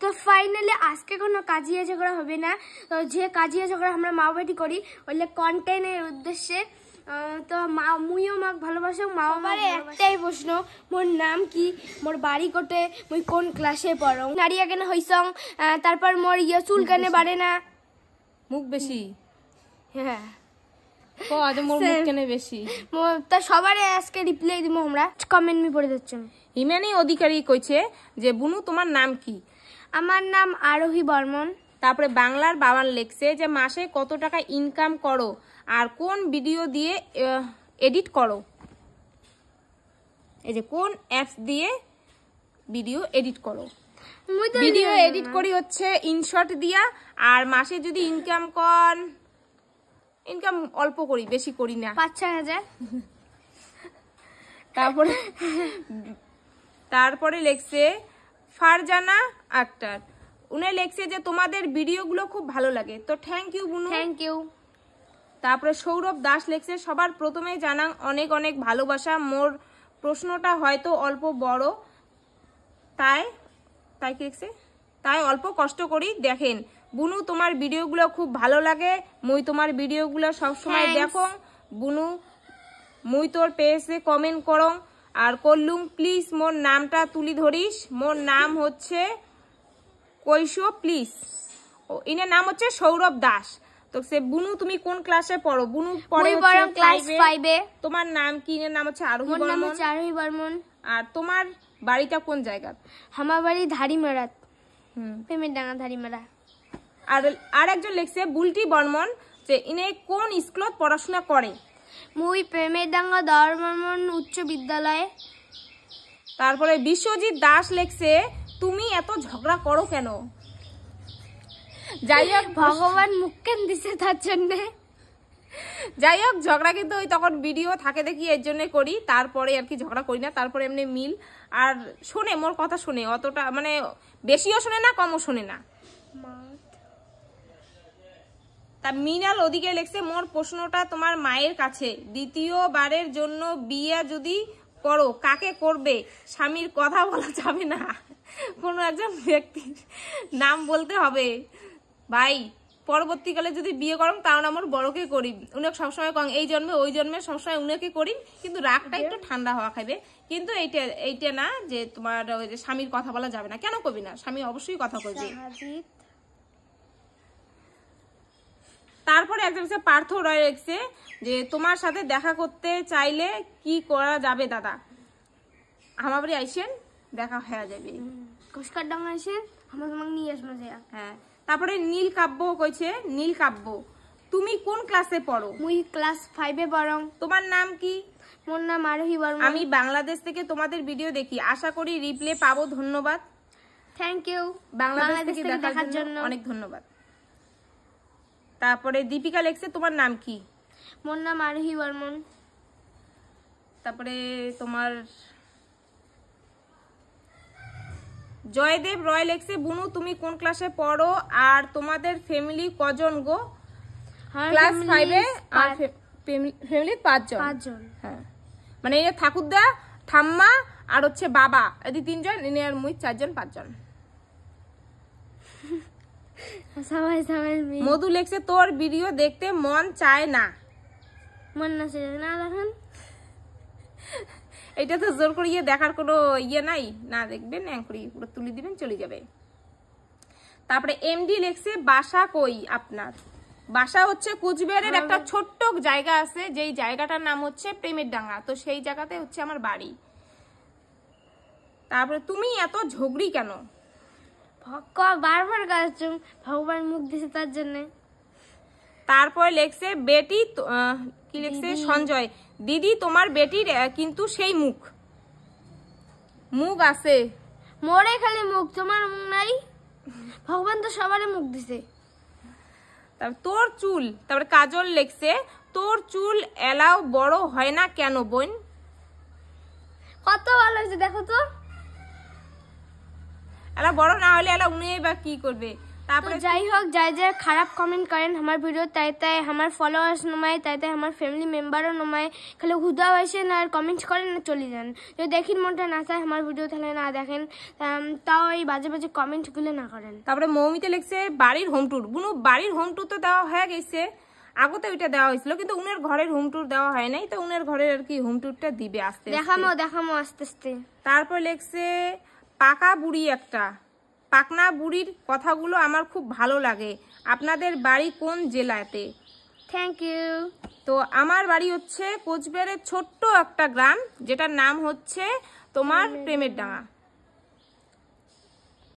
তো ফাইনালি আজকে কোনো কাজিয়া ঝগড়া হবে না। তো যে কাজিয়া ঝগড়া আমরা মা বেটি করি ওইলে কন্টেন্টের উদ্দেশ্যে। তো মুইও মাক ভালোবাসো, মাও আমার একটাই প্রশ্ন, মোর নাম কি, মোর বাড়ি কোটে, মুই কোন ক্লাসে পড়ো, নাড়িয়া কেন হইসং, তারপর মোর চুল কেনে বাড়ে না, মুখ বেশি। হ্যাঁ আজ মোর মুখ কেনে বেশি। তা সবারে আজকে রিপ্লাই দিব আমরা, কমেন্ট মি পড়ে দিচ্ছেন। হিমানি অধিকারী কইছে যে বুনু তোমার নাম কি? আমার নাম আরোহী বর্মন। তারপরে বাংলার বাবান লেখছে যে মাসে কত টাকা ইনকাম করো আর কোন ভিডিও দিয়ে এডিট করো। এই যে কোন অ্যাপস দিয়ে ভিডিও এডিট করো। ভিডিও এডিট করি হচ্ছে ইনশট দিয়া, আর মাসে যদি ইনকাম অল্প করি, বেশি করি না, ৫-৬ হাজার। তারপরে লেখছে ফারজানা আক্তার, উনি লেখছে যে তোমাদের ভিডিওগুলো খুব ভালো লাগে। তো থ্যাংক ইউ বুনু, থ্যাংক ইউ। তারপরে সৌরভ দাস লেখছে সবার প্রথমে জানাং অনেক অনেক ভালোবাসা, মোর প্রশ্নটা হয়তো অল্প বড়, তাই কি লিখছে, তাই অল্প কষ্ট করি দেখেন। বুনু তোমার ভিডিওগুলো খুব ভালো লাগে, মুই তোমার ভিডিওগুলো সবসময় দেখো বুনু, মুই তোর পেজে কমেন্ট করং আর করলুম, প্লিজ মোর নামটা তুলি ধরিস, মোর নাম হচ্ছে কৈশো প্লিজ। ও ইনার নাম হচ্ছে সৌরভ দাস। তো সে বুনু তুমি কোন ক্লাসে পড়ো? বুনু পড়ে ক্লাস 5 এ। তোমার নাম কি? ইনার নাম হচ্ছে আরোহী বর্মন। নাম হচ্ছে আরোহী বর্মন। আর তোমার বাড়িটা কোন জায়গা? আমার বাড়ি ধারিমারা, প্রেমের ডাঙ্গা ধারিমারা। আর একজন লিখছে বুলটি বর্মন, যে ইনি কোন স্কুলত পড়াশোনা করে? মুই প্রেমের ডাঙ্গা দরবর্মন উচ্চ বিদ্যালয়ে। তারপরে বিশ্বজিৎ দাস লিখছে তুমি এত ঝগড়া করো কেন? যাই হোক ভগবান মুখ কেন দিছে তার জন্য। যাই হোক ঝগড়া কিন্তু ওই তখন ভিডিও থাকে দেখি এর জন্য করি, তারপরে আর কি ঝগড়া করি না। তারপরে এমনি মিল আর শোনে, মোর কথা শোনে, অতটা মানে বেশিও শোনে না কমও শোনে না। তা মিনাল ওদিকে লেখছে মোর প্রশ্নটা তোমার মায়ের কাছে, দ্বিতীয়বারের জন্য বিয়ে যদি করো কাকে করবে? স্বামীর কথা বলা যাবে না, কোনো একজন ব্যক্তির নাম বলতে হবে। ভাই পরবর্তীকালে যদি বিয়ে করম তাও না আমার বড়কে করি, উনি সবসময় কং এই জন্মে ওই জন্মে সবসময় উনাকে করি, কিন্তু রাগটা একটু ঠান্ডা হওয়া খাইবে। কিন্তু এইটা না যে তোমার ওই যে স্বামীর কথা বলা যাবে না, কেন কবি না? স্বামী অবশ্যই কথা কইবে। তারপরে একজন পার্থ রয় লিখছে যে তোমার সাথে দেখা করতে চাইলে কি করা যাবে দাদা? আমার বাড়ি আইসেন, দেখা হয়ে যাবে। কোস্কার ডাঙ্গা আইসেন, আমরা তোমাকে নিয়ে আসবো। হ্যাঁ। তারপরে নীল কাব্য কইছে, নীল কাব্য তুমি কোন ক্লাসে পড়ো? মুই ক্লাস 5 এ পড়ং। তোমার নাম কি? মোর নাম আরোহী বর্মন। আমি বাংলাদেশ থেকে তোমাদের ভিডিও দেখি, আশা করি রিপ্লে পাবো। ধন্যবাদ। থ্যাংক ইউ বাংলাদেশ থেকে দেখার জন্য অনেক ধন্যবাদ। তারপরে দীপিকা লেখছে তোমার নাম কি? মোর নাম আরোহী বর্মন। তারপরে তোমার জয়দেব রয় লেখছে বোনু তুমি কোন ক্লাসে পড়ো আর তোমাদের ফ্যামিলি কজন গো? ক্লাস 5 এ আর ফ্যামিলি 5 জন। হ্যাঁ মানে এই ঠাকুরদা, ঠাম্মা আর হচ্ছে বাবা, এই 3 জন, ইনি আর মুই 4 জন 5 জন। সবাই মধু লেখছে তোর ভিডিও দেখতে মন চায় না। মন না চায় না দেখেন, এটা তো জোর করিয়ে দেখার কোনো ইয়ে নাই, না দেখবেন এঙ্করি পুরো তুলে দিবেন চলে যাবে। তারপরে এমডি লেখছে বাসা কই আপনার? বাসা হচ্ছে কুচবিহারের একটা ছোট্ট জায়গা আছে, যেই জায়গাটার নাম হচ্ছে প্রেমের ডাঙ্গা, তো সেই জায়গাতে হচ্ছে আমার বাড়ি। তারপরে তুমি এত ঝগড়ি কেন? বারবার গাছ ভগবান মুখ দিছে তার জন্য। তারপরে লেখছে বেটি, কি লেখছে সঞ্জয়, দিদি তোমার বেটির কিন্তু সেই মুখ আছে, মোরে খালি মুখ, তোমার মুখ নাই। ভগবান তো সবারই মুখ দিছে। তারপর তোর চুল, তারপরে কাজল লেখছে তোর চুল এলাও বড় হয় না কেন বোন? কত ভালো হয়েছে দেখো তো। এলা বড় না হলে এলা উনি বা কি করবে? তারপরে যাই হোক, যাই যাই খারাপ কমেন্ট করেন আমার ভিডিও, তাই তাই আমার ফলোয়ার্স নমায়, তাই তাই আমার ফ্যামিলি মেম্বারও নমায়, খালি হুদাও আসেন আর কমেন্ট করেন না চলে যান। যদি দেখিন মনটা না চায় আমার ভিডিও তাহলে না দেখেন, তাও এই বাজে বাজে কমেন্টগুলো না করেন। তারপরে মৌমিতে লিখছে বাড়ির হোম ট্যুর। বুনু বাড়ির হোম ট্যুর তো দেওয়া হয়ে গেছে, আগতে ওইটা দেওয়া হয়েছিল, কিন্তু উনার ঘরের হোম ট্যুর দেওয়া হয় নাই, তো উনার ঘরের আর কি হোম ট্যুরটা দিবে আস্তে দেখামো আস্তে আস্তে। তারপর লিখছে পাকা বুড়ি একটা, পাকনা বুড়ির কথাগুলো আমার খুব ভালো লাগে, আপনাদের বাড়ি কোন জেলাতে? Thank you. তো আমার বাড়ি হচ্ছে কোচবিহারের ছোট্ট একটা গ্রাম, যেটার নাম হচ্ছে তোমার প্রেমের ডাঙা।